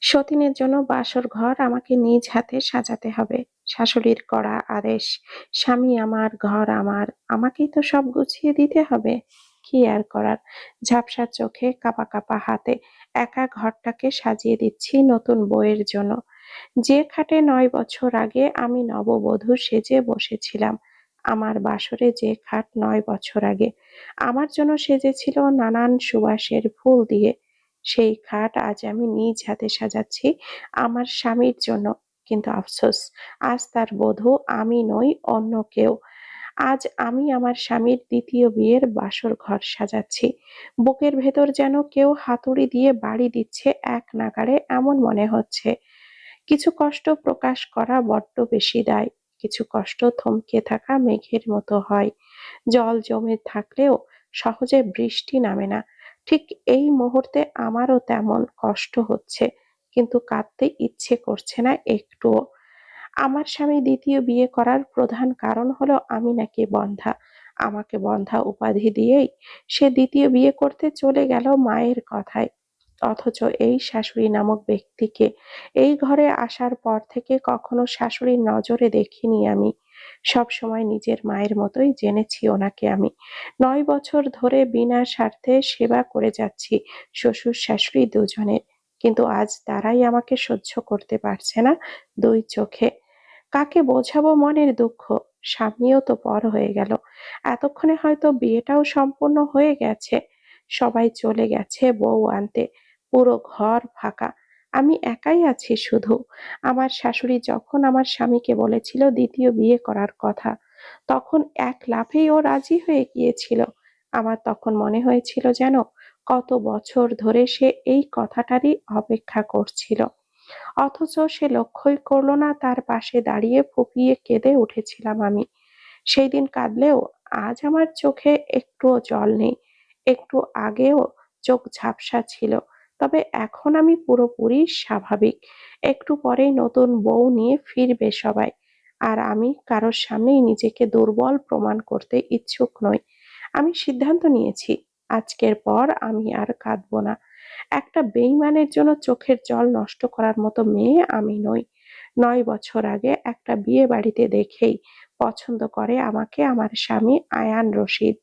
সতীনের জন্য বাসর ঘর আমাকে নিজ হাতে সাজাতে হবে। শাশুড়ির কড়া আদেশ। স্বামী আমার, ঘর আমার, আমাকেই তো সব গুছিয়ে দিতে হবে। কি আর করার। ঝাপসা চোখে, কাঁপা কাঁপা হাতে একা ঘরটাকে সাজিয়ে দিচ্ছি নতুন বউয়ের জন্য। যে খাটে 9 বছর আগে আমি নববধূ সেজে বসেছিলাম, আমার বাসরে যে খাট 9 বছর আগে আমার জন্য সেজেছিল নানান সুবাসের ফুল দিয়ে, সেই খাট আজ আমি নিজ হাতে সাজাচ্ছি আমার স্বামীর জন্য। কিন্তু আফসোস, আজ তার বধূ আমি নই, অন্য কেউ। আজ আমি আমার স্বামীর দ্বিতীয় বিয়ের বাসর ঘর সাজাচ্ছি। বুকের ভেতর যেন কেউ হাতুড়ি দিয়ে বাড়ি দিচ্ছে এক নাগাড়ে, এমন মনে হচ্ছে। কিছু কষ্ট প্রকাশ করা বড্ড বেশি দায়, কিছু কষ্ট থমকে থাকা মেঘের মতো হয়। জল জমে থাকলেও সহজে বৃষ্টি নামে না। ঠিক এই মুহূর্তে আমারও তেমন কষ্ট হচ্ছে, কিন্তু কাঁদতে ইচ্ছে করছে না একটুও। আমার স্বামী দ্বিতীয় বিয়ে করার প্রধান কারণ হলো আমি নাকি বন্ধ্যা। আমাকে বন্ধ্যা উপাধি দিয়েই সে দ্বিতীয় বিয়ে করতে চলে গেল মায়ের কথায়। অথচ এই শাশুড়ি নামক ব্যক্তিকে এই ঘরে আসার পর থেকে কখনো শাশুড়ির নজরে দেখিনি আমি। সব সময় নিজের মায়ের মতোই জেনেছি ওনাকে আমি। 9 বছর ধরে বিনা স্বার্থে সেবা করে যাচ্ছি শ্বশুর শাশুড়ি দুজনের। কিন্তু আজ তারাই আমাকে সহ্য করতে পারছে না দুই চোখে। কাকে বোঝাবো মনের দুঃখ? স্বামীও তো পর হয়ে গেল। এতক্ষণে হয়তো বিয়েটাও সম্পূর্ণ হয়ে গেছে। সবাই চলে গেছে বউ আনতে। পুরো ঘর ফাঁকা। আমি একাই আছি শুধু। আমার শাশুড়ি যখন আমার স্বামীকে বলেছিল দ্বিতীয় বিয়ে করার কথা, তখন এক লাফেই ও রাজি হয়ে গিয়েছিল। আমার তখন মনে হয়েছিল যেন কত বছর ধরে সে এই কথাটারই অপেক্ষা করছিল। অথচ সে লক্ষ্যই করলো না তার পাশে দাঁড়িয়ে ফুঁপিয়ে কেঁদে উঠেছিলাম আমি। সেই দিন কাঁদলেও আজ আমার চোখে একটুও জল নেই। একটু আগেও চোখ ঝাপসা ছিল, তবে এখন আমি পুরোপুরি স্বাভাবিক। একটু পরেই নতুন বউ নিয়ে ফিরবে সবাই, আর আমি কারোর সামনেই নিজেকে দুর্বল প্রমাণ করতে ইচ্ছুক নই। আমি সিদ্ধান্ত নিয়েছি, আজকের পর আমি আর কাঁদবো না। একটা বেইমানের জন্য চোখের জল নষ্ট করার মতো মেয়ে আমি নই। 9 বছর আগে একটা বিয়ে বাড়িতে দেখেই পছন্দ করে আমাকে আমার স্বামী আয়ান রশিদ।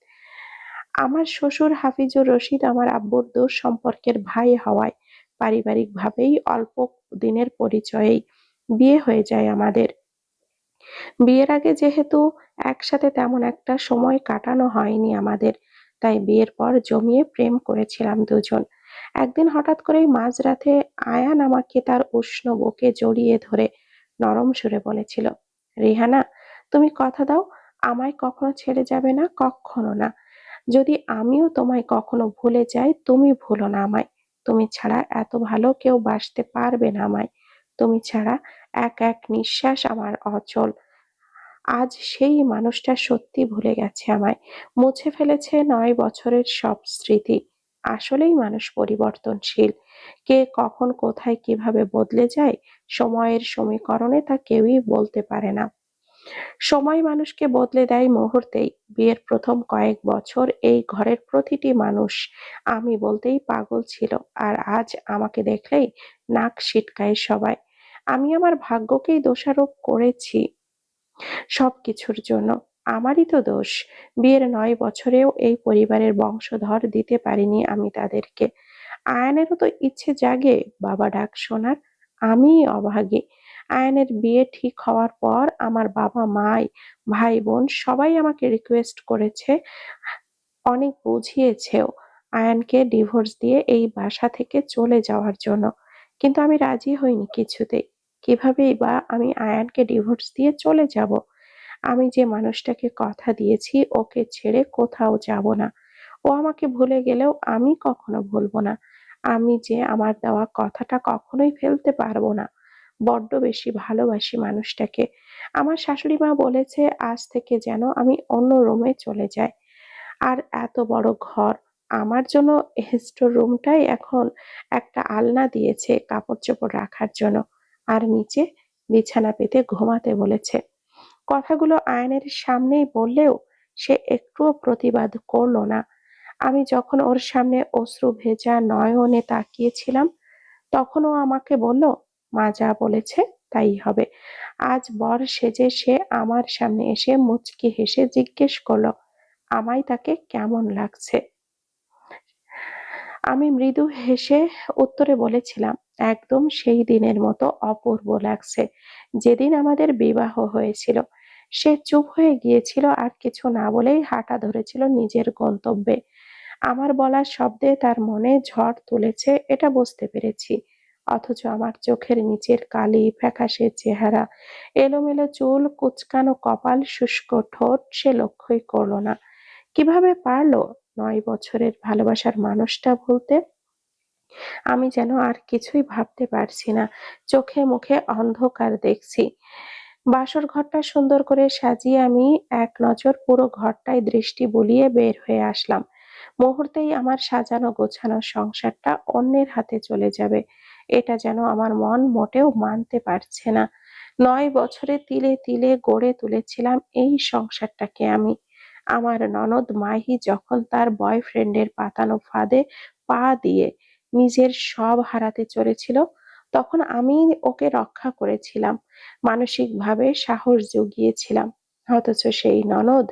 আমার শ্বশুর হাফিজুর রশিদ আমার আব্বুর দূর সম্পর্কের ভাই হওয়ায় পারিবারিক ভাবেই অল্প দিনের পরিচয়েই বিয়ে হয়ে যায় আমাদের। বিয়ের আগে যেহেতু একসাথে তেমন একটা সময় কাটানো হয়নি আমাদের, তাই বিয়ের পর জমিয়ে প্রেম করেছিলাম দুজন। একদিন হঠাৎ করেই মাঝরাতে আয়ান আমাকে তার উষ্ণ বুকে জড়িয়ে ধরে নরম সুরে বলেছিল, রিহানা, তুমি কথা দাও, আমায় কখনো ছেড়ে যাবে না, কখনো না। যদি আমিও তোমায় কখনো ভুলে যাই, তুমি ভুলো না আমায়। তুমি ছাড়া এত ভালো কেউ বাসতে পারবে না আমায়। তুমি ছাড়া এক এক নিঃশ্বাস আমার অচল। আজ সেই মানুষটা সত্যি ভুলে গেছে আমায়, মুছে ফেলেছে 9 বছরের সব স্মৃতি। আসলেই মানুষ পরিবর্তনশীল। কে কখন কোথায় কিভাবে বদলে যায়, সময়ের সমীকরণে তা কেউই বলতে পারে না। সময় মানুষকে বদলে দেয় মুহূর্তেই। বিয়ের প্রথম কয়েক বছর এই ঘরের প্রতিটি মানুষ আমি বলতেই পাগল ছিল, আর আজ আমাকে দেখলেই নাক সিটকায় সবাই। আমি আমার ভাগ্যকেই দোষারোপ করেছি সবকিছুর জন্য। আমারই তো দোষ। বিয়ের 9 বছরেও এই পরিবারের বংশধর দিতে পারিনি আমি তাদেরকে। আয়ানেরও তো ইচ্ছে জাগে বাবা ডাক শোনার। আমিই অভাগী। আয়ানের বিয়ে ঠিক হওয়ার পর আমার বাবা মাই, ভাই বোন সবাই আমাকে রিকোয়েস্ট করেছে, অনেক বুঝিয়েছেও আয়ানকে ডিভোর্স দিয়ে এই বাসা থেকে চলে যাওয়ার জন্য। কিন্তু আমি রাজি হইনি কিছুতেই। কিভাবেই বা আমি আয়ানকে ডিভোর্স দিয়ে চলে যাব? আমি যে মানুষটাকে কথা দিয়েছি ওকে ছেড়ে কোথাও যাব না। ও আমাকে ভুলে গেলেও আমি কখনো ভুলবো না। আমি যে আমার দেওয়া কথাটা কখনোই ফেলতে পারবো না। বড্ড বেশি ভালোবাসি মানুষটাকে। আমার শাশুড়ি মা বলেছে আজ থেকে যেন আমি অন্য রুমে চলে যাই। আর এত বড় ঘর, আমার জন্য স্টোর রুমটাই এখন একটা আলনা দিয়েছে কাপড় চোপড় রাখার জন্য, আর নিচে বিছানা পেতে ঘুমাতে বলেছে। কথাগুলো আয়নের সামনেই বললেও সে একটুও প্রতিবাদ করলো না। আমি যখন ওর সামনে অশ্রু ভেজা নয়নে তাকিয়েছিলাম, তখনও আমাকে বলল, মা যা বলেছে তাই হবে। আজ বর সেজে সে আমার সামনে এসে মুচকি হেসে জিজ্ঞেস করলো আমায় তাকে কেমন লাগছে। আমি মৃদু হেসে উত্তরে বলেছিলাম, একদম সেই দিনের মতো অপূর্ব লাগছে যেদিন আমাদের বিবাহ হয়েছিল। সে চুপ হয়ে গিয়েছিল আর কিছু না বলেই হাঁটা ধরেছিল নিজের গন্তব্যে। আমার বলা শব্দে তার মনে ঝড় তুলেছে এটা বুঝতে পেরেছি। অথচ আমার চোখের নিচের কালি, ফ্যাকাশে চেহারা, এলোমেলো চুল, কুঁচকানো কপাল, শুষ্ক ঠোঁট সে লক্ষ্যই করল না। কিভাবে পারলো ৯ বছরের ভালোবাসার মানুষটা ভুলতে? আমি যেন আর কিছুই ভাবতে পারছি না। চোখে মুখে অন্ধকার দেখছি। বাসর ঘরটা সুন্দর করে সাজিয়ে আমি এক নজর পুরো ঘরটায় দৃষ্টি বুলিয়ে বের হয়ে আসলাম। মুহূর্তেই আমার সাজানো গোছানো সংসারটা অন্যের হাতে চলে যাবে। এটা যেন আমার মন মোটেও মানতে পারছে না। ৯ বছরে তিলে তিলে গড়ে তুলেছিলাম এই সংসারটাকে আমি। আমার ননদ মাহি যখন তার বয়ফ্রেন্ডের পাতানো ফাঁদে পা দিয়ে নিজের সব হারাতে চলেছিল, তখন আমি ওকে রক্ষা করেছিলাম, মানসিকভাবে সাহস জুগিয়েছিলাম। অথচ সেই ননদ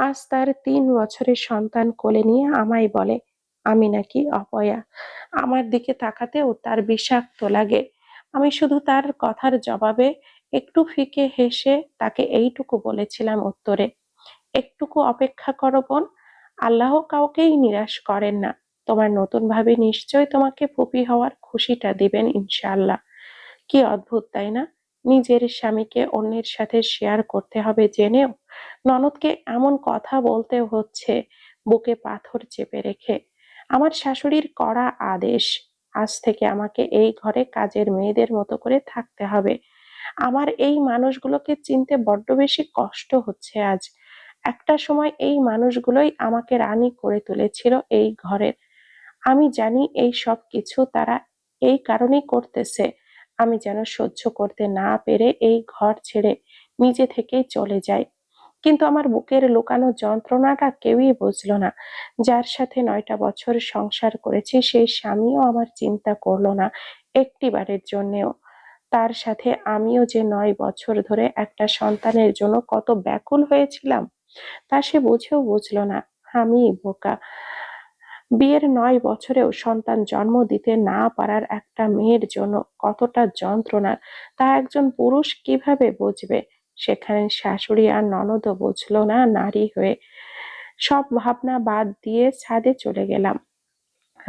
আজ তার ৩ বছরের সন্তান কোলে নিয়ে আমায় বলে আমি নাকি অপয়া। আমার দিকে তাকাতেও তার বিষাক্ত লাগে। আমি শুধু তার কথার জবাবে একটু ফিকে হেসে তাকে এইটুকু বলেছিলাম উত্তরে, একটুকু অপেক্ষা করো বোন, আল্লাহ কাউকেই নিরাশ করেন না। তোমার নতুন ভাবে নিশ্চয় তোমাকে ফুপি হওয়ার খুশিটা দিবেন ইনশাআল্লাহ। কি অদ্ভুত তাই না? নিজের স্বামীকে অন্যের সাথে শেয়ার করতে হবে জেনেও ননদকে এমন কথা বলতে হচ্ছে বুকে পাথর চেপে রেখে। আমার শাশুড়ির কড়া আদেশ, আজ থেকে আমাকে এই ঘরে কাজের মেয়েদের মতো করে থাকতে হবে। আমার এই মানুষগুলোকে চিনতে বড্ড বেশি কষ্ট হচ্ছে আজ। একটা সময় এই মানুষগুলোই আমাকে রানী করে তুলেছিল এই ঘরের। আমি জানি এই সব কিছু তারা এই কারণেই করতেছে। আমি যেন সহ্য করতে না পেরে এই ঘর ছেড়ে নিজে থেকেই চলে যাই। কিন্তু আমার বুকের লুকানো যন্ত্রণাটা কেউই বুঝলো না। যার সাথে ৯টা বছর সংসার করেছি সেই স্বামীও আমার চিন্তা করলো না একটিবারের জন্যেও। তার সাথে আমিও যে ৯ বছর ধরে একটা সন্তানের জন্য কত ব্যাকুল হয়েছিলাম তা সে বুঝেও বুঝলো না। আমি বোকা। বিয়ের ৯ বছরেও সন্তান জন্ম দিতে না পারার একটা মেয়ের জন্য কতটা যন্ত্রণার তা একজন পুরুষ কিভাবে বুঝবে? সেখানে শাশুড়ি আর ননদও বুঝলো না নারী হয়ে। সব ভাবনা বাদ দিয়ে ছাদে চলে গেলাম।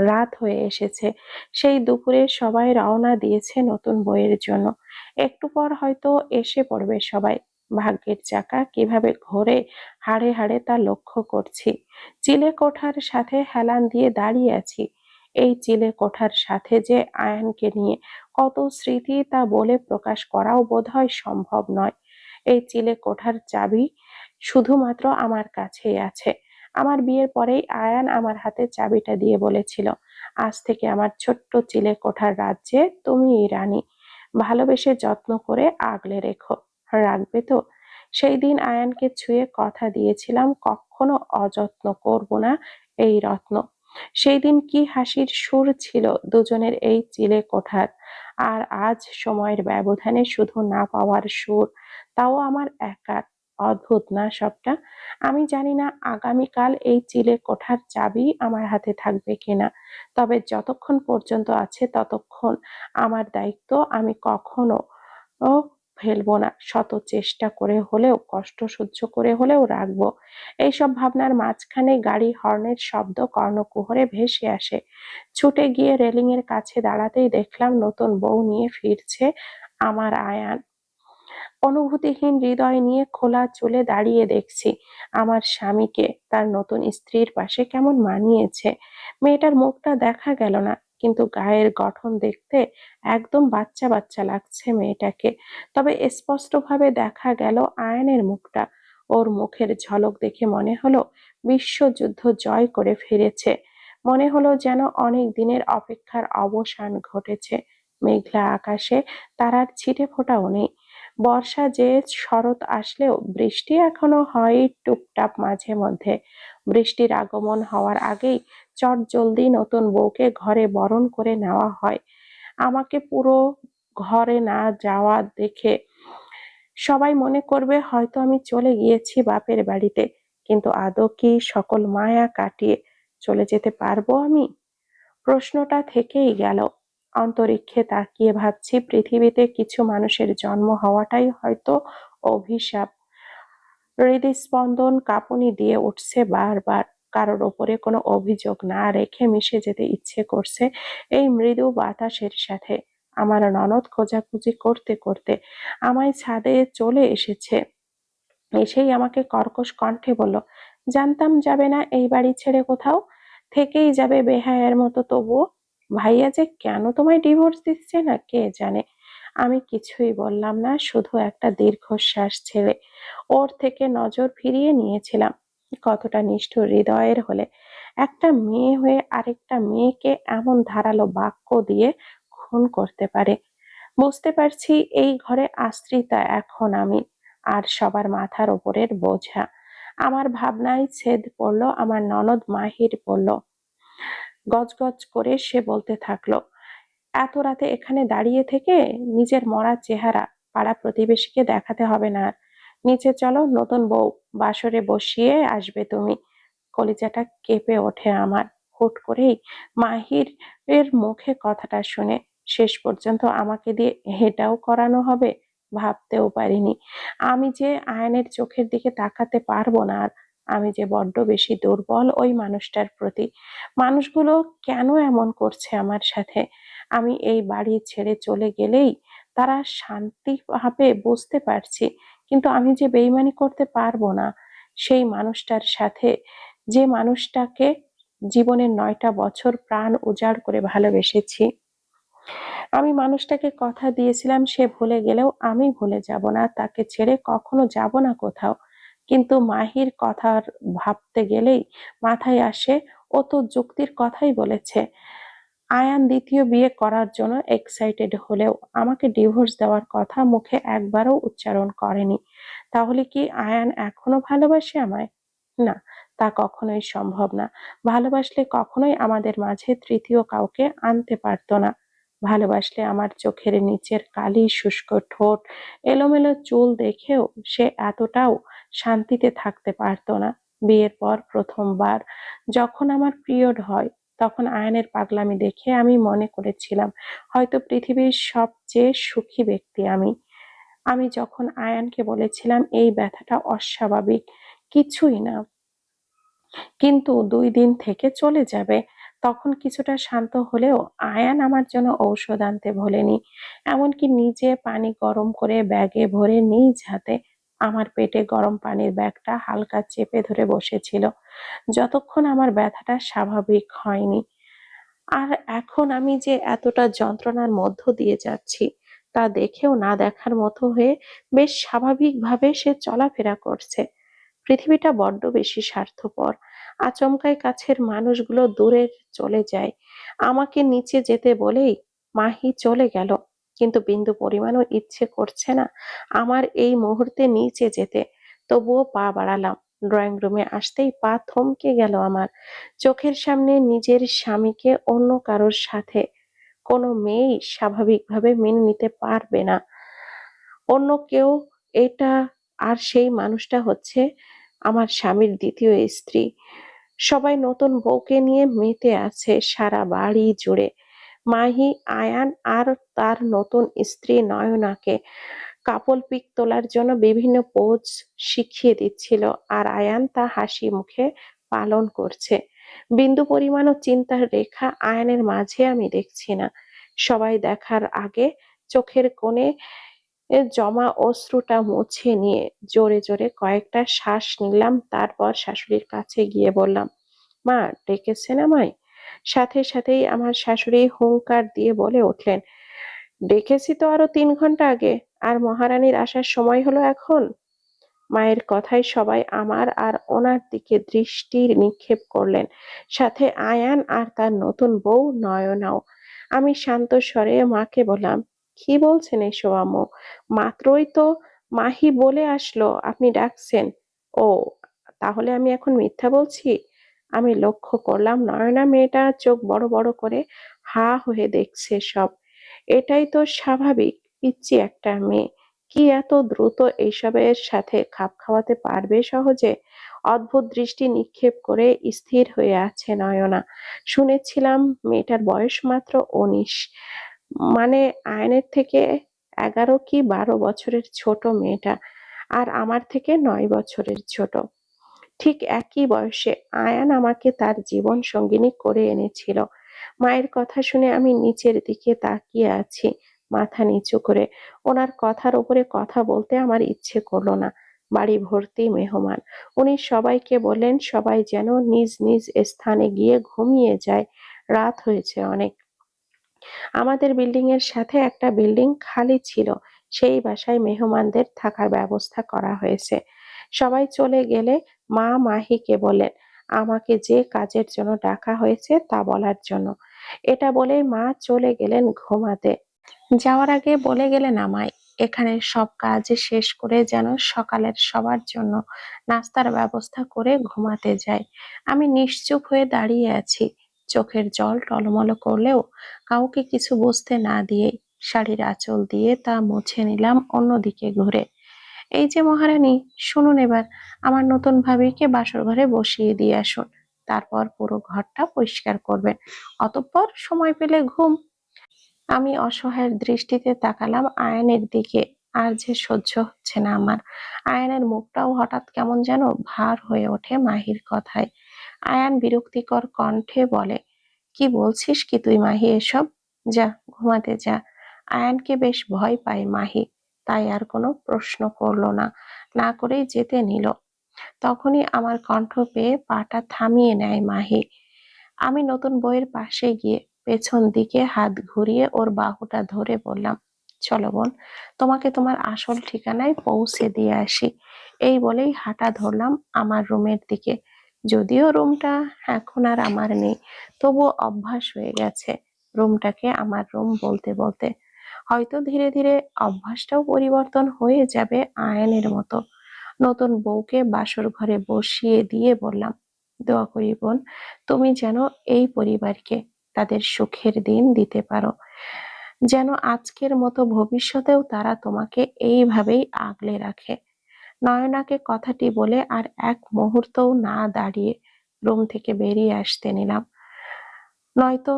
রাত হয়ে এসেছে। সেই দুপুরে সবাই রওনা দিয়েছে নতুন বইয়ের জন্য। একটু পর হয়তো এসে পড়বে সবাই। ভাগ্যের চাকা কিভাবে ঘোরে হাড়ে হাড়ে তা লক্ষ্য করছি। চিলে কোঠার সাথে হেলান দিয়ে দাঁড়িয়ে আছি। এই চিলে কোঠার সাথে যে আয়ানকে নিয়ে কত স্মৃতি তা বলে প্রকাশ করাও বোধহয় সম্ভব নয়। এই চিলে কোঠার চাবি শুধুমাত্র আমার কাছেই আছে। আমার বিয়ের পরেই আয়ান আমার হাতে চাবিটা দিয়ে বলেছিল, আজ থেকে আমার ছোট্ট চিলে কোঠার রাজ্যে তুমিই রানী। ভালোবেসে যত্ন করে আগলে রেখো। রাখবে তো? সেই দিন আয়ানকে ছুঁয়ে কথা দিয়েছিলাম কখনো অযত্ন করব না এই রত্ন। সেই দিন কি হাসির সুর ছিল দুজনের এই চিলে কোঠার। আর আজ সময়ের ব্যবধানে শুধু না পাওয়ার সুর, তাও আমার একার। অদ্ভুত না সবটা? আমি জানি না আগামীকাল এই চিলে কোঠার চাবি আমার হাতে থাকবে কিনা। তবে যতক্ষণ পর্যন্ত আছে ততক্ষণ আমার দায়িত্ব আমি কখনো ও ফেলবো না। শত চেষ্টা করে হলেও কষ্ট সহ্য করে হলেও রাখবো। এইসব ভাবনার মাঝখানে গাড়ি হর্নের শব্দ কর্ণকুহরে ভেসে আসে। ছুটে গিয়ে রেলিং এর কাছে দাঁড়াতেই দেখলাম নতুন বউ নিয়ে ফিরছে আমার আয়ান। অনুভূতিহীন হৃদয় নিয়ে খোলা চুলে দাঁড়িয়ে দেখছি আমার স্বামীকে তার নতুন স্ত্রীর পাশে কেমন মানিয়েছে। মেয়েটার মুখটা দেখা গেল না, কিন্তু গায়ের গঠন দেখতে একদম বাচ্চা বাচ্চা লাগছে মেয়েটাকে। তবে স্পষ্টভাবে দেখা গেল আয়নের মুখটা। ওর মুখের ঝলক দেখে মনে হলো বিশ্বযুদ্ধ জয় করে ফিরেছে। মনে হলো যেন অনেক দিনের অপেক্ষার অবসান ঘটেছে। মেঘলা আকাশে তারার ছিটে ফোঁটাও নেই। বর্ষা যে শরৎ আসলেও বৃষ্টি এখনো হয় টুপটাপ মাঝে মধ্যে। বৃষ্টির আগমন হওয়ার আগেই চটজলদি নতুন বউকে ঘরে বরণ করে নেওয়া হয়। আমাকে পুরো ঘরে না যাওয়া দেখে সবাই মনে করবে হয়তো আমি চলে গিয়েছি বাপের বাড়িতে, কিন্তু আদৌ কি সকল মায়া কাটিয়ে চলে যেতে পারবো আমি? প্রশ্নটা থেকেই গেল। অন্তরিক্ষে তাকিয়ে ভাবছি, পৃথিবীতে কিছু মানুষের জন্ম হওয়াটাই হয়তো অভিশাপ। হৃদস্পন্দন কাঁপুনি দিয়ে উঠছে বারবার। কারোর ওপরে কোনো অভিযোগ না রেখে মিশে যেতে ইচ্ছে করছে এই মৃদু বাতাসের সাথে। আমার ননদ খোঁজাখুঁজি করতে করতে আমায় ছাদে চলে এসেছে। এসেই আমাকে কর্কশ কণ্ঠে বলল, জানতাম যাবে না এই বাড়ি ছেড়ে কোথাও, থেকেই যাবে বেহায়ার মতো। তবুও ভাইয়া যে কেন তোমায় ডিভোর্স দিচ্ছে না কে জানে। আমি কিছুই বললাম না, শুধু একটা দীর্ঘশ্বাস ছেড়ে ওর থেকে নজর ফিরিয়ে নিয়েছিলাম। কতটা নিষ্ঠুর হৃদয়ের হলে একটা মেয়ে হয়ে আরেকটা মেয়েকে এমন ধারালো বাক্য দিয়ে খুন করতে পারে। বুঝতে পারছি এই ঘরে আশ্রিতা এখন আমি, আর সবার মাথার ওপরের বোঝা। আমার ভাবনায় ছেদ পড়ল। আমার ননদ মাহির বলল, গজগজ করে সে বলতে থাকলো, এত রাতে এখানে দাঁড়িয়ে থেকে নিজের মরা চেহারা পাড়া প্রতিবেশীকে দেখাতে হবে না আর। নিচে চলো, নতুন বউ বাসরে বসিয়ে আসবে তুমি। কলিজাটা কেঁপে ওঠে আমার। হুট করেই মাহির এর মুখে কথাটা শুনে শেষ পর্যন্ত আমাকে দিয়ে হেটাও করানো হবে, ভাবতেও পারিনি। আমি যে আয়নের চোখের দিকে তাকাতে পারবো না আর। আমি যে বড্ড বেশি দুর্বল ওই মানুষটার প্রতি। মানুষগুলো কেন এমন করছে আমার সাথে? আমি এই বাড়ি ছেড়ে চলে গেলেই তারা শান্তি পাবে বুঝতে পারছি, কিন্তু আমি যে বেইমানি করতে পারবো না সেই মানুষটার সাথে, যে মানুষটাকে জীবনের 9টা বছর প্রাণ উজাড় করে ভালোবেসেছি। আমি মানুষটাকে কথা দিয়েছিলাম সে ভুলে গেলেও আমি ভুলে যাব না, তাকে ছেড়ে কখনো যাব না কোথাও। কিন্তু মাহির কথার ভাবতে গেলেই মাথায় আসে, ও তো যুক্তির কথাই বলেছে। আয়ান দ্বিতীয় বিয়ে করার জন্য এক্সাইটেড হলেও আমাকে ডিভোর্স দেওয়ার কথা মুখে একবারও উচ্চারণ করেনি। তাহলে কি আয়ান এখনো ভালোবাসে আমায়? না, তা কখনোই সম্ভব না। ভালোবাসলে কখনোই আমাদের মাঝে তৃতীয় কাউকে আনতে পারতো না। ভালোবাসলে আমার চোখের নিচের কালি শুষ্ক ঠোঁট, এলোমেলো চুল দেখেও সে এতটাও শান্তিতে থাকতে পারতো না। বিয়ের পর প্রথমবার যখন আমার পিরিয়ড হয়, তখন আয়নের পাগলামি দেখে আমি মনে করেছিলাম হয়তো পৃথিবীর সবচেয়ে সুখী ব্যক্তি আমি। আমি যখন আয়ানকে বলেছিলাম এই ব্যথাটা অস্বাভাবিক, কিছুই না, কিন্তু 2 দিন থেকে চলে যাবে, তখন কিছুটা শান্ত হলেও আয়ান আমার জন্য ঔষধ আনতে ভোলেনি। এমনকি নিজে পানি গরম করে ব্যাগে ভরে নিজ হাতে আমার পেটে গরম পানির ব্যাগটা হালকা চেপে ধরে বসেছিল, যতক্ষণ আমার ব্যথাটা স্বাভাবিক হয়নি। আর এখন আমি যে এতটা যন্ত্রণার মধ্য দিয়ে যাচ্ছি তা দেখেও না দেখার মতো হয়ে বেশ স্বাভাবিকভাবে সে চলাফেরা করছে। পৃথিবীটা বড্ড বেশি স্বার্থপর। আচমকাই কাছের মানুষগুলো দূরে চলে যায়। আমাকে নিচে যেতে বলেই মাহি চলে গেল, কিন্তু বিন্দু পরিমাণও ইচ্ছে করছে না আমার এই মুহূর্তে নিচে যেতে। তবুও পা বাড়ালাম। ড্রয়িং রুমে আসতেই পা থমকে গেল আমার। চোখের সামনে নিজের স্বামীকে অন্য কারোর সাথে কোনো মেয়েই স্বাভাবিকভাবে মেনে নিতে পারবে না। অন্য কেউ, এটা, আর সেই মানুষটা হচ্ছে আমার স্বামীর দ্বিতীয় স্ত্রী। সবাই নতুন বউকে নিয়ে মেতে আছে সারা বাড়ি জুড়ে। মাহি আয়ান আর তার নতুন স্ত্রী নয়নাকে কাপল পিক তোলার জন্য বিভিন্ন পোজ শিখিয়ে দিচ্ছিল, আর আয়ান তা হাসি মুখে পালন করছে। বিন্দু পরিমাণও চিন্তার রেখা আয়ানের মাঝে আমি দেখছি না। সবাই দেখার আগে চোখের কোণে জমা অশ্রুটা মুছে নিয়ে জোরে জোরে কয়েকটা শ্বাস নিলাম। তারপর শাশুড়ির কাছে গিয়ে বললাম, মা ডেকেছেন আমায়? সাথে সাথেই আমার শাশুড়ি হুংকার দিয়ে বলে উঠলেন, ডেকেছি তো আরো 3 ঘন্টা আগে, আর মহারানীর আসার সময় হলো এখন? মায়ের কথায় সবাই আমার আর ওনার দিকে দৃষ্টি নিক্ষেপ করলেন, সাথে আয়ান আর তার নতুন বউ নয়নাও। আমি শান্ত স্বরে মাকে বললাম, কি বলছেন এসব আম্মু? মাত্রই তো মাহি বলে আসলো আপনি ডাকছেন। ও, তাহলে আমি এখন মিথ্যা বলছি? আমি লক্ষ্য করলাম নয়না মেয়েটা চোখ বড় বড় করে হা হয়ে দেখছে সব। এটাই তো স্বাভাবিক। পিচ্চি একটা মেয়ে কি এত দ্রুত এইসবের সাথে খাপ খাওয়াতে পারবে সহজে? অদ্ভুত দৃষ্টি নিক্ষেপ করে স্থির হয়ে আছে নয়না। শুনেছিলাম মেয়েটার বয়স মাত্র 19। মানে আয়নের থেকে 11 কি 12 বছরের ছোট মেয়েটা, আর আমার থেকে 9 বছরের ছোট। ঠিক একই বয়সে আয়ান আমাকে তার জীবন সঙ্গিনী করে এনেছিল। মায়ের কথা শুনে আমি নিচের দিকে তাকিয়ে আছি, মাথা নিচু করে। ওনার কথার উপরে কথা বলতে আমার ইচ্ছে করলো না। বাড়ি ভর্তি মেহমান। উনি সবাইকে বললেন সবাই যেন নিজ নিজ স্থানে গিয়ে ঘুমিয়ে যায়, রাত হয়েছে অনেক। আমাদের বিল্ডিং এর সাথে একটা বিল্ডিং খালি ছিল, সেই বাসায় মেহমানদের থাকার ব্যবস্থা করা হয়েছে। সবাই চলে গেলে মা মাহিকে বললেন আমাকে যে কাজের জন্য ডাকা হয়েছে তা বলার জন্য। এটা বলেই মা চলে গেলেন ঘুমাতে। যাওয়ার আগে বলে গেলেন আমায় এখানের সব কাজ শেষ করে যেন সকালের সবার জন্য নাস্তার ব্যবস্থা করে ঘুমাতে যাই। আমি নিশ্চুপ হয়ে দাঁড়িয়ে আছি, চোখের জল টলমল করলেও কাউকে কিছু বুঝতে না দিয়েই শাড়ির আঁচল দিয়ে তা মুছে নিলাম অন্যদিকে ঘুরে। এই যে মহারানী, শুনুন এবার আমার নতুন ভাবিকে বাসর ঘরে বসিয়ে দিয়ে আসুন। তারপর পুরো ঘরটা পরিষ্কার করবেন, অতঃপর সময় পেলে ঘুম। আমি অসহায়ের দৃষ্টিতে তাকালাম আয়ানের দিকে। আর যে সহ্য হচ্ছে না আমার। আয়ানের মুখটাও হঠাৎ কেমন যেন ভার হয়ে ওঠে মাহির কথায়। আয়ান বিরক্তিকর কণ্ঠে বলে, কি বলছিস কি তুই মাহি এসব? যা ঘুমাতে যা। আয়ানকে বেশ ভয় পায় মাহি, তাই আর কোনো প্রশ্ন করলো না, না করেই যেতে নিল। তখনই আমার কণ্ঠ পেয়ে পাটা থামিয়ে নেয় মাহি। আমি নতুন বউয়ের পাশে গিয়ে পেছন দিকে হাত ঘুরিয়ে ওর বাহুটা ধরে বললাম, চলো বোন, তোমাকে তোমার আসল ঠিকানায় পৌঁছে দিয়ে আসি। এই বলেই হাঁটা ধরলাম আমার রুমের দিকে। যদিও রুমটা এখন আর আমার নেই, তবুও অভ্যাস হয়ে গেছে রুমটাকে আমার রুম বলতে বলতে। হয়তো ধীরে ধীরে অভ্যাসটাও পরিবর্তন হয়ে যাবে আয়নের মতো। নতুন বউকে বাসর ঘরে বসিয়ে দিয়ে বললাম, দোয়া করি বোন, তুমি যেন এই পরিবারকে তাদের সুখের দিন দিতে পারো, যেন আজকের মতো ভবিষ্যতেও তারা তোমাকে এইভাবেই আগলে রাখে। নয়নাকে কথাটি বলে আর এক মুহূর্তও না দাঁড়িয়ে রুম থেকে বেরিয়ে আসতে নিলাম, নয়তো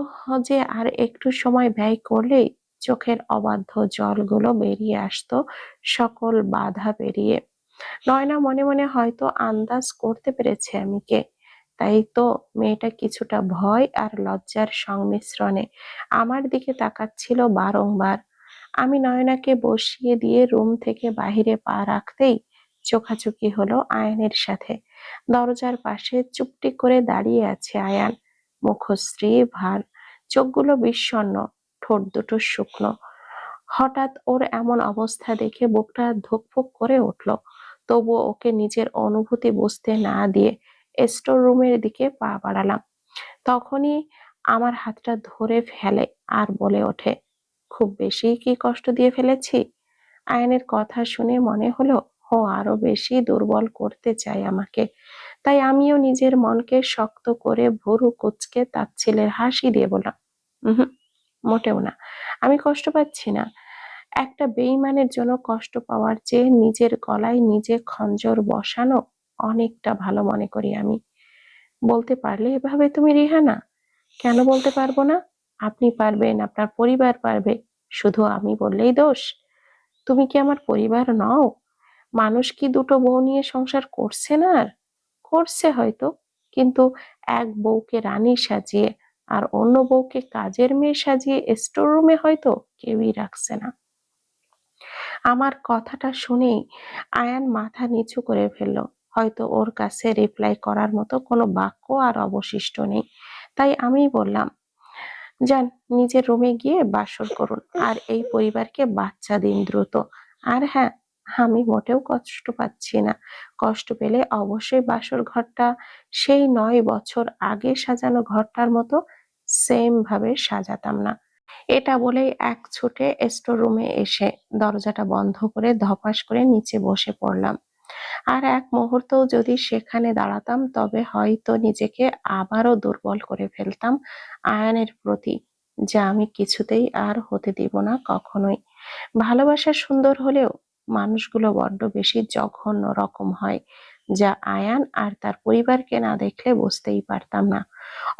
যে আর একটু সময় ব্যয় করলেই চোখের অবাধ্য জলগুলো বেরিয়ে আসতো সকল বাধা পেরিয়ে। নয়না মনে মনে হয়তো আন্দাজ করতে পেরেছে আমি কে, তাই তো মেয়েটা কিছুটা ভয় আর লজ্জার সংমিশ্রণে আমার দিকে তাকাচ্ছিল বারংবার। আমি নয়নাকে বসিয়ে দিয়ে রুম থেকে বাহিরে পা রাখতেই চোখাচোখি হলো আয়ানের সাথে। দরজার পাশে চুপটি করে দাঁড়িয়ে আছে আয়ান, মুখশ্রী ভার, চোখগুলো বিষণ্ণ, ঠোঁট দুটো শুকনো। হঠাৎ ওর এমন অবস্থা দেখে বুকটা ধুকপুক করে উঠল। তবুও ওকে নিজের অনুভূতি বুঝতে না দিয়ে স্টোর রুমের দিকে পা বাড়ালাম। তখনই আমার হাতটা ধরে ফেলে আর বলে ওঠে, খুব বেশি কি কষ্ট দিয়ে ফেলেছি? আয়নের কথা শুনে মনে হলো ও আরো বেশি দুর্বল করতে চায় আমাকে। তাই আমিও নিজের মনকে শক্ত করে ভুরু কুঁচকে তাচ্ছিলের হাসি দিয়ে বললাম, উহুম, মোটেও না, আমি কষ্ট পাচ্ছি না। একটা বেইমানের জন্য কষ্ট পাওয়ার চেয়ে নিজের গলায় নিজে খঞ্জর বসানো অনেকটা ভালো মনে করি আমি। বলতে পারলে এভাবে তুমি রিহানা? কেন বলতে পারবো না? আপনি পারবেন, আপনার পরিবার পারবে, শুধু আমি বললেই দোষ? তুমি কি আমার পরিবার নও? মানুষ কি দুটো বউ নিয়ে সংসার করছে না? আর করছে হয়তো, কিন্তু এক বউকে রানী সাজিয়ে আর অন্য বউকে কাজের মেয়ে সাজিয়ে স্টোর রুমে হয়তো কেউই রাখছে না। আমার কথাটা শুনেই আয়ান মাথা নিচু করে ফেলল। হয়তো ওর কাছে রিপ্লাই করার মতো কোনো বাক্য আর অবশিষ্ট নেই। তাই আমি বললাম, যান নিজের রুমে গিয়ে বাসর করুন আর এই পরিবারকে বাচ্চা দিন দ্রুত। আর হ্যাঁ, আমি মোটেও কষ্ট পাচ্ছি না। কষ্ট পেলে অবশ্যই বাসর ঘরটা সেই 9 বছর আগে সাজানো ঘরটার মতো সেম ভাবে সাজাতাম না। এটা বলেই এক ছুটে স্টোর রুমে এসে দরজাটা বন্ধ করে ধপাস করে নিচে বসে পড়লাম। আর এক মুহূর্তও যদি সেখানে দাঁড়াতাম তবে হয়তো নিজেকে আবারও দুর্বল করে ফেলতাম আয়ানের প্রতি, যা আমি কিছুতেই আর হতে দিব না কখনোই। ভালোবাসা সুন্দর হলেও মানুষগুলো বড্ড বেশি জঘন্য রকম হয়, যা আয়ান আর তার পরিবারকে না দেখলে বুঝতেই পারতাম না।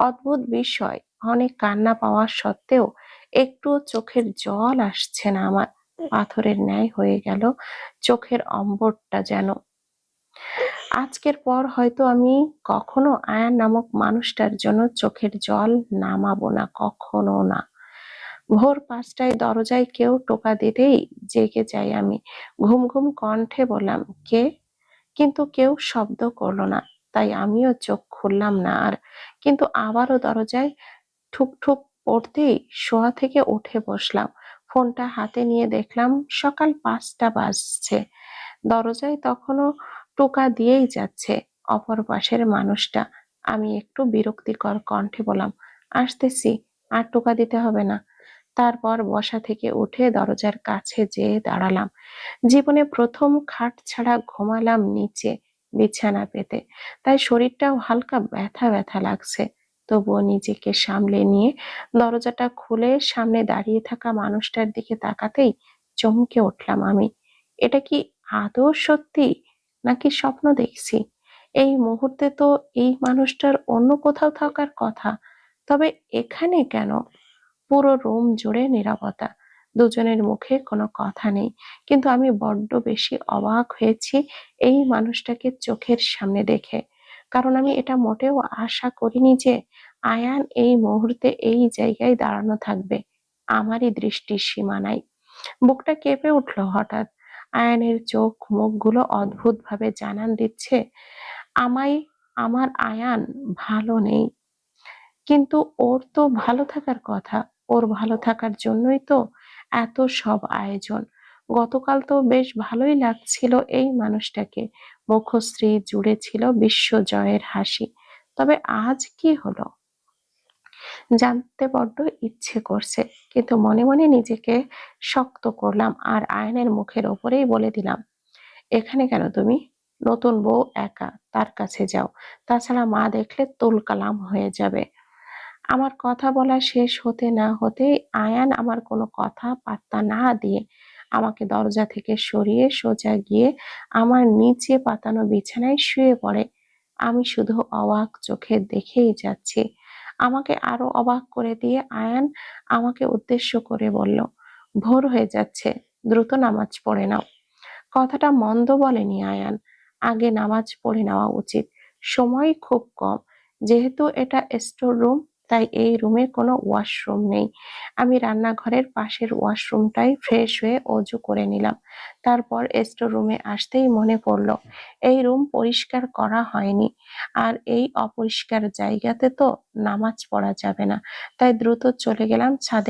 অদ্ভুত বিষয়, অনেক কান্না পাওয়া সত্ত্বেও একটু চোখের জল আসছে না আমার। পাথরের ন্যায় হয়ে গেল চোখের অম্বরটা যেন। আজকের পর হয়তো আমি কখনো আয়ান নামক মানুষটার জন্য চোখের জল নামাবো না, কখনো না। ভোর ৫টায় দরজায় কেউ টোকা দিতেই জেগে যাই আমি। ঘুম ঘুম কণ্ঠে বললাম, কে? কিন্তু কেউ শব্দ করলো না, তাই আমিও চোখ খুললাম না আর। কিন্তু আবারও দরজায় ঠুক ঠুক পড়তেই শোয়া থেকে উঠে বসলাম। ফোনটা হাতে নিয়ে দেখলাম সকাল ৫টা বাজছে। দরজায় তখনও টোকা দিয়েই যাচ্ছে অপর পাশের মানুষটা। আমি একটু বিরক্তিকর কণ্ঠে বললাম, আসতেছি, আর টোকা দিতে হবে না। তারপর বসা থেকে উঠে দরজার কাছে যেয়ে দাঁড়ালাম। জীবনে প্রথম খাট ছাড়া ঘুমালাম নিচে, বিছানা পেতে। তাই শরীরটাও হালকা ব্যথা ব্যথা লাগছে। তবুও নিজেকে সামলে নিয়ে দরজাটা খুলে সামনে দাঁড়িয়ে থাকা মানুষটার দিকে তাকাতেই চমকে উঠলাম আমি। এটা কি আদৌ সত্যি, নাকি স্বপ্ন দেখছি? এই মুহূর্তে তো এই মানুষটার অন্য কোথাও থাকার কথা, তবে এখানে কেন? পুরো রুম জুড়ে নীরবতা, দুজনের মুখে কোনো কথা নেই। কিন্তু আমি বড্ড বেশি অবাক হয়েছি এই মানুষটাকে চোখের সামনে দেখে। কারণ আমি এটা মোটেও আশা করিনি যে আয়ান এই মুহূর্তে এই জায়গায় দাঁড়ানো থাকবে আমারই দৃষ্টির সীমানায়। বুকটা কেঁপে উঠলো হঠাৎ। আয়ানের চোখ মুখগুলো অদ্ভুত ভাবে জানান দিচ্ছে আমায়, আমার আয়ান ভালো নেই। কিন্তু ওর তো ভালো থাকার কথা। ওর ভালো থাকার জন্যই তো এত সব আয়োজন। গতকাল তো বেশ ভালোই লাগছিল এই মানুষটাকে। মুখশ্রী জুড়ে ছিল বিশ্বজয়ের হাসি। তবে আজ কি হলো? জানতে বড্ড ইচ্ছে করছে, কিন্তু মনে মনে নিজেকে শক্ত করলাম আর আয়নের মুখের ওপরেই বলে দিলাম, এখানে কেন তুমি? নতুন বউ একা, তার কাছে যাও। তাছাড়া মা দেখলে তুলকালাম হয়ে যাবে। আমার কথা বলা শেষ হতে না হতেই আয়ান আমার কোনো কথা পাত্তা না দিয়ে আমাকে দরজা থেকে সরিয়ে সোজা গিয়ে আমার নিচে পাতানো বিছানায় শুয়ে পড়ে। আমি শুধু অবাক চোখে দেখেই যাচ্ছি। আমাকে আরো অবাক করে দিয়ে আয়ান আমাকে উদ্দেশ্য করে বলল, ভোর হয়ে যাচ্ছে, দ্রুত নামাজ পড়ে নাও। কথাটা মন্দ বলেনি আয়ান। আগে নামাজ পড়ে নেওয়া উচিত। সময় খুব কম। যেহেতু এটা স্টোর রুম, তাই এই রুমে কোনো ওয়াশরুম নেই। আমি রান্নাঘরের পাশের ওয়াশরুমটাই ফ্রেশ হয়ে অজু করে নিলাম। তারপর স্টোর রুমে আসতেই মনে পড়ল এই রুম পরিষ্কার করা হয়নি। আর এই অপরিষ্কার জায়গাতে তো নামাজ পড়া যাবে না। তাই দ্রুত চলে গেলাম ছাদে।